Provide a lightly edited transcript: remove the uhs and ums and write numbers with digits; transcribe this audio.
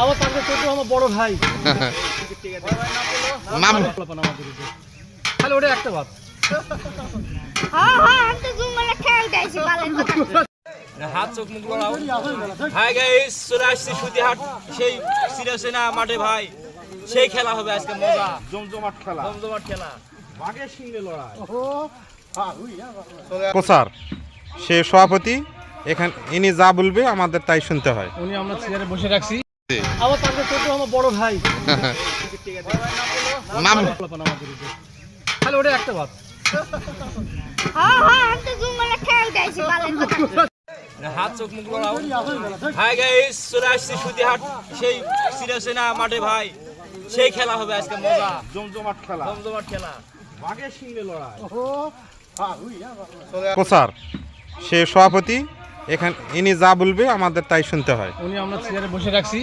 আবার তাকে ছোট আমার বড় ভাই নাম তাহলে ওটা একটা বাদ। হাত চোখ মুখ লড়াও। হাই গাইস, চলে আসছি সুতিহাট সেই সিরাসেনা মাঠে ভাই। সেই খেলা হবে আজকে, মজা জমজমাট খেলা, জমজমাট খেলা। বাঘের সঙ্গে লড়াই। প্রচার সে সভাপতি, এখানে ইনি যা বলবে আমাদের তাই শুনতে হয়। উনি আমরা চেয়ারে বসে রাখছি। আবার তাকে ছোট আমার বড় ভাই নাম তাহলে ওটা একটা বাদ। হাত চোখ মুখ লড়াও। হাই গাইস, চলে আসছি সুতিহাট সেই সিরাসেনা মাঠে ভাই। সেই খেলা হবে আজকে, মজা জমজমাট খেলা, জমজমাট খেলা। বাঘের সঙ্গে লড়াই। প্রচার সে সভাপতি, এখানে ইনি যা বলবে আমাদের তাই শুনতে হয়। উনি আমরা চেয়ারে বসে রাখছি।